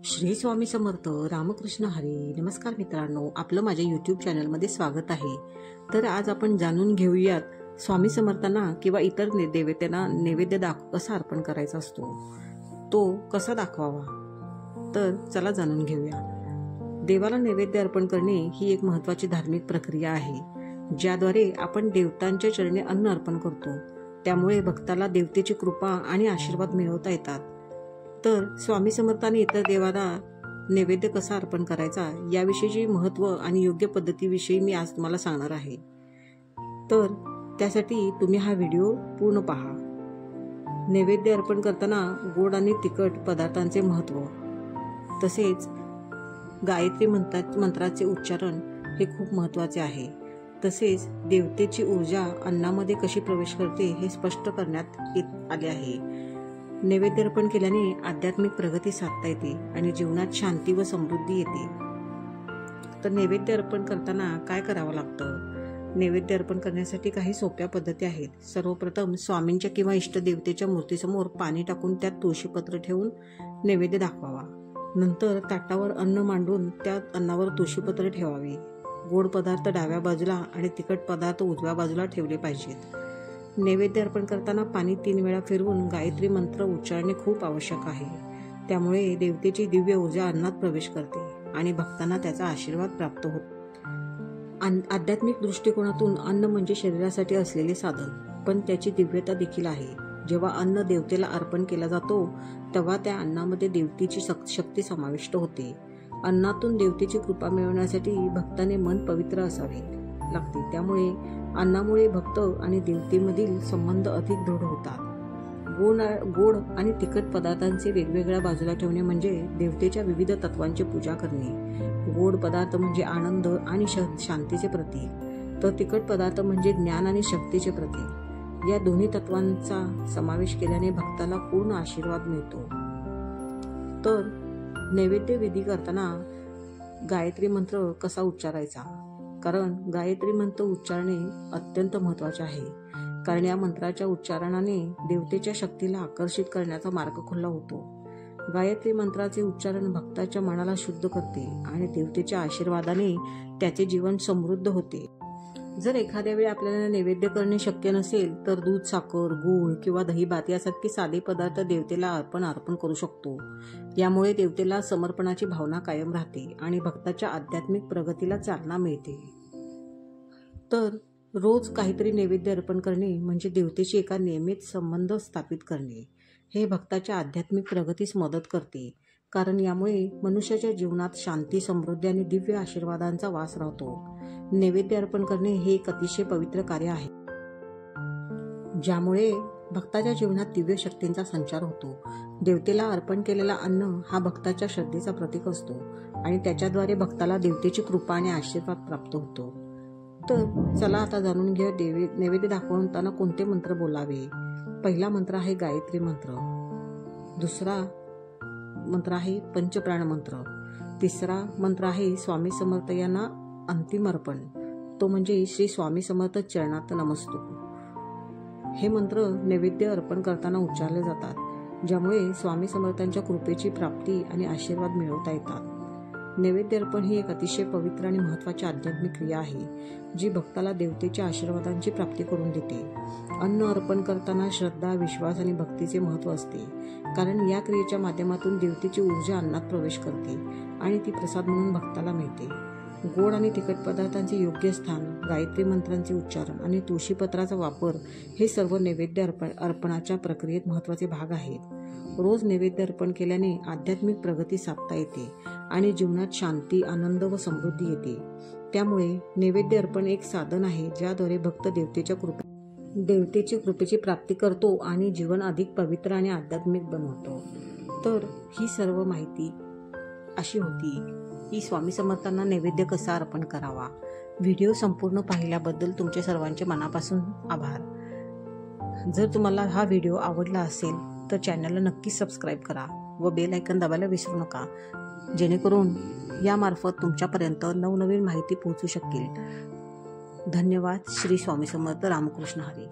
श्री स्वामी समर्थ रामकृष्ण हरी. नमस्कार मित्रांनो, आपलं माझ्या यूट्यूब चॅनलमध्ये स्वागत आहे. तर आज आपण जाणून घेऊयात स्वामी समर्थांना किंवा इतर देवतेंना नैवेद्य कसा अर्पण करायचा असतो, तो कसा दाखवावा. तर चला जाणून घेऊया. देवाला नैवेद्य अर्पण करणे ही एक महत्त्वाची धार्मिक प्रक्रिया आहे, ज्याद्वारे आपण देवतांच्या चरणी अन्न अर्पण करतो. त्यामुळे भक्ताला देवतेची कृपा आणि आशीर्वाद मिळवता येतात. तर स्वामी समर्थांनी इतर देवाला नैवेद्य कसा अर्पण करायचा याविषयीची महत्त्व आणि योग्य पद्धतीविषयी मी आज तुम्हाला सांगणार आहे. तर त्यासाठी तुम्ही हा व्हिडिओ पूर्ण पहा. नैवेद्य अर्पण करताना गोड आणि तिखट पदार्थांचे महत्त्व, तसेच गायत्री मंत्राचे उच्चारण हे खूप महत्त्वाचे आहे. तसेच देवतेची ऊर्जा अन्नामध्ये कशी प्रवेश करते हे स्पष्ट करण्यात आले आहे. नैवेद्य अर्पण केल्याने आध्यात्मिक प्रगती साधता येते आणि जीवनात शांती व समृद्धी येते. तर नैवेद्य अर्पण करताना काय करावं लागतं? नैवेद्य अर्पण करण्यासाठी काही सोप्या पद्धती आहेत. सर्वप्रथम स्वामींच्या किंवा इष्टदेवतेच्या मूर्तीसमोर पाणी टाकून त्यात तुळशीपत्र ठेवून नैवेद्य दाखवावा. नंतर ताटावर अन्न मांडून त्या अन्नावर तुळशीपत्र ठेवावे. गोड पदार्थ डाव्या बाजूला आणि तिखट पदार्थ उजव्या बाजूला ठेवले पाहिजेत. नैवेद्य अर्पण करताना पाणी 3 वेळा फिरवून गायत्री मंत्र उच्चारणे खूप आवश्यक आहे. त्यामुळे देवतेची दिव्य ऊर्जा अन्नात प्रवेश करते आणि भक्तांना त्याचा आशीर्वाद प्राप्त होतो. आध्यात्मिक दृष्टिकोनातून अन्न म्हणजे शरीरासाठी असलेले साधन, पण त्याची दिव्यता देखील आहे. जेव्हा अन्न देवतेला अर्पण केला जातो तेव्हा त्या अन्नामध्ये देवतेची शक्ती समाविष्ट होते. अन्नातून देवतेची कृपा मिळवण्यासाठी भक्ताने मन पवित्र असावे लागते. त्यामुळे अन्नामुळे भक्त आणि देवतेमधील संबंध अधिक दृढ होतात. गोड आणि तिखट पदार्थांचे वेगवेगळ्या बाजूला ठेवणे म्हणजे देवतेच्या विविध तत्वांची पूजा करणे. गोड पदार्थ म्हणजे आनंद आणि शांतीचे प्रतीक, तर तिखट पदार्थ म्हणजे ज्ञान आणि शक्तीचे प्रतीक. या दोन्ही तत्वांचा समावेश केल्याने भक्ताला पूर्ण आशीर्वाद मिळतो. तर नैवेद्य विधी करताना गायत्री मंत्र कसा उच्चारायचा? कारण गायत्री मंत्र उच्चारणे अत्यंत महत्त्वाचे आहे. कारण या मंत्राच्या उच्चारणाने देवतेच्या शक्तीला आकर्षित करण्याचा मार्ग खुला होतो. गायत्री मंत्राचे उच्चारण भक्ताच्या मनाला शुद्ध करते आणि देवतेच्या आशीर्वादाने त्याचे जीवन समृद्ध होते. जर एखाद्या वेळी आपल्याला नैवेद्य करणे शक्य नसेल तर दूध, साखर, गूळ किंवा दहीभात यासारखे साधे पदार्थ देवतेला अर्पण करू शकतो. यामुळे देवतेला समर्पणाची भावना कायम राहते आणि भक्ताच्या आध्यात्मिक प्रगतीला चालना मिळते. तर रोज काहीतरी नैवेद्य अर्पण करणे म्हणजे देवतेशी एका नियमित संबंध स्थापित करणे. हे भक्ताच्या आध्यात्मिक प्रगतीस मदत करते, कारण यामुळे मनुष्याच्या जीवनात शांती, समृद्धी आणि दिव्य आशीर्वादांचा वास राहतो. नैवेद्य अर्पण करणे हे एक अतिशय पवित्र कार्य आहे, ज्यामुळे भक्ताच्या जीवनात दिव्य शक्तींचा संचार होतो. देवतेला अर्पण केलेला अन्न हा भक्ताच्या श्रद्धेचा प्रतीक असतो आणि त्याच्याद्वारे भक्ताला देवतेची कृपा आणि आशीर्वाद प्राप्त होतो. तर चला आता जाणून घेऊया नैवेद्य दाखवताना कोणते मंत्र बोलावे. पहिला मंत्र आहे गायत्री मंत्र. दुसरा मंत्र आहे पंचप्राण मंत्र. तिसरा मंत्र आहे स्वामी समर्थ यांना अंतिम अर्पण, तो म्हणजे श्री स्वामी समर्थ चरणात नमस्तु. हे मंत्र नैवेद्य अर्पण करताना उच्चारले जातात, ज्यामुळे स्वामी समर्थांच्या कृपेची प्राप्ती आणि आशीर्वाद मिळवता येतात. नैवेद्य अर्पण ही एक अतिशय पवित्र आणि महत्त्वाची आध्यात्मिक क्रिया आहे, जी भक्ताला देवतेच्या आशीर्वादांची प्राप्ती करून देते. अन्न अर्पण करताना श्रद्धा, विश्वास आणि भक्तीचे महत्त्व असते, कारण या क्रियेच्या माध्यमातून देवतेची ऊर्जा अन्नात प्रवेश करते आणि ती प्रसाद म्हणून भक्ताला मिळते. गोड आणि तिखट पदार्थांचे योग्य स्थान, गायत्री मंत्रांचे उच्चारण आणि तुळशीपत्राचा वापर हे सर्व नैवेद्य अर्पणाच्या प्रक्रियेत महत्त्वाचे भाग आहेत. रोज नैवेद्य अर्पण केल्याने आध्यात्मिक प्रगती साधता येते आणि जीवनात शांती, आनंद व समृद्धी येते. त्यामुळे नैवेद्य अर्पण एक साधन आहे, ज्याद्वारे भक्त देवतेची कृपेची प्राप्ती करतो आणि जीवन अधिक पवित्र आणि आध्यात्मिक बनवतो. तर ही सर्व माहिती अशी होती की स्वामी समर्थांना नैवेद्य कसा अर्पण करावा. व्हिडिओ संपूर्ण पाहिल्याबद्दल तुमचे सर्वांचे मनापासून आभार. जर तुम्हाला हा व्हिडिओ आवडला असेल तर चॅनलला नक्की सबस्क्राईब करा व बेल आयकॉन दाबायला विसरू नका, जेणेकरून यामार्फत तुमच्यापर्यंत नवनवीन माहिती पोहोचू शकेल. धन्यवाद. श्री स्वामी समर्थ. रामकृष्ण हरी.